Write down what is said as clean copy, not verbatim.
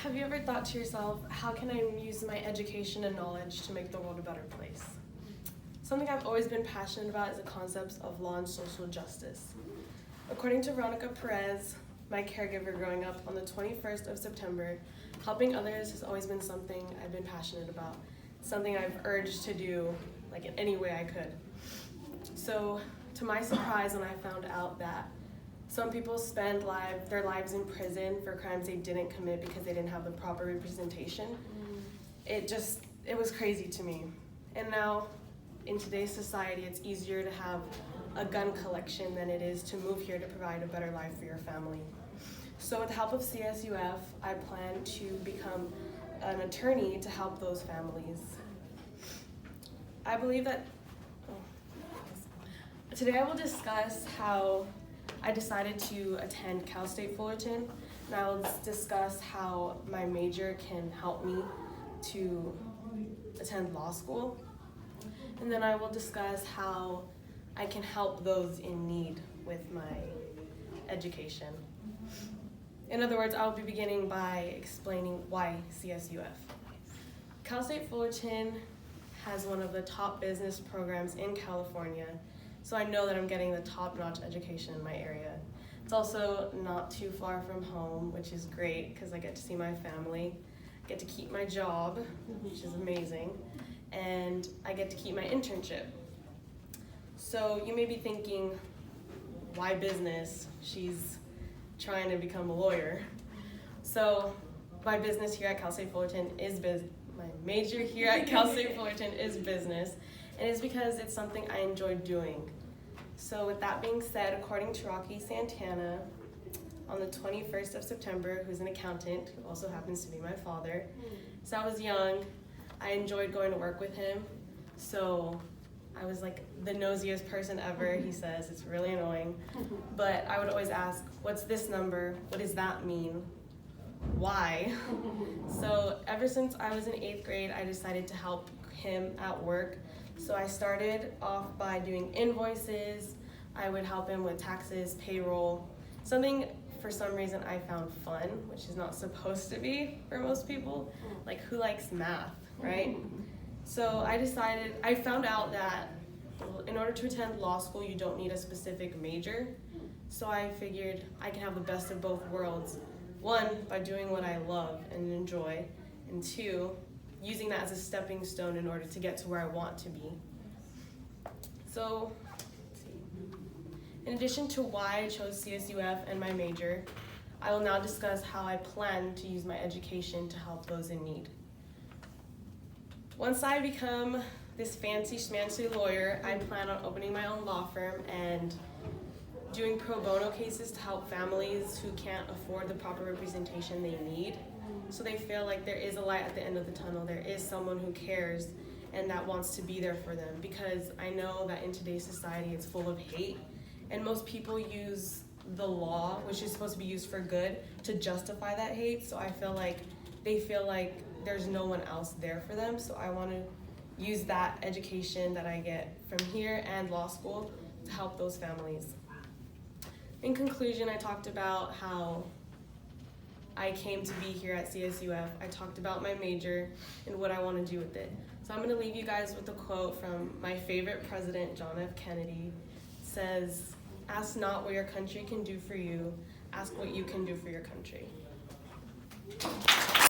Have you ever thought to yourself, how can I use my education and knowledge to make the world a better place? Something I've always been passionate about is the concepts of law and social justice. According to Veronica Perez, my caregiver growing up on the 21st of September, helping others has always been something I've been passionate about, something I've urged to do in any way I could. So to my surprise, when I found out that some people spend their lives in prison for crimes they didn't commit because they didn't have the proper representation, it was crazy to me. And now, in today's society, it's easier to have a gun collection than it is to move here to provide a better life for your family. So with the help of CSUF, I plan to become an attorney to help those families. I believe that today I will discuss how I decided to attend Cal State Fullerton, and I will discuss how my major can help me to attend law school. And then I will discuss how I can help those in need with my education. In other words, I'll be beginning by explaining why CSUF. Cal State Fullerton has one of the top business programs in California, so I know that I'm getting the top-notch education in my area. It's also not too far from home, which is great because I get to see my family, get to keep my job, which is amazing, and I get to keep my internship. So you may be thinking, why business? She's trying to become a lawyer. So my business here at Cal State Fullerton is my major here at Cal State Fullerton is business, and it's because it's something I enjoy doing. So with that being said, according to Santana, on the 21st of September, who's an accountant, who also happens to be my father, so I was young, I enjoyed going to work with him, so I was the nosiest person ever, he says. It's really annoying. But I would always ask, what's this number? What does that mean? Why? So ever since I was in 8th grade, I decided to help him at work. So I started off by doing invoices. I would help him with taxes, payroll, something for some reason I found fun, which is not supposed to be for most people. Who likes math, right? So I found out that in order to attend law school, you don't need a specific major. So I figured I can have the best of both worlds. One, by doing what I love and enjoy, and two, using that as a stepping stone in order to get to where I want to be. So, in addition to why I chose CSUF and my major, I will now discuss how I plan to use my education to help those in need. Once I become this fancy schmancy lawyer, I plan on opening my own law firm and doing pro bono cases to help families who can't afford the proper representation they need, so they feel like there is a light at the end of the tunnel, there is someone who cares and that wants to be there for them, because I know that in today's society it's full of hate, and most people use the law, which is supposed to be used for good, to justify that hate, so I feel like they feel like there's no one else there for them, so I want to use that education that I get from here and law school to help those families. In conclusion, I talked about how I came to be here at CSUF. I talked about my major and what I want to do with it. So I'm going to leave you guys with a quote from my favorite president, John F. Kennedy. It says, "Ask not what your country can do for you, ask what you can do for your country."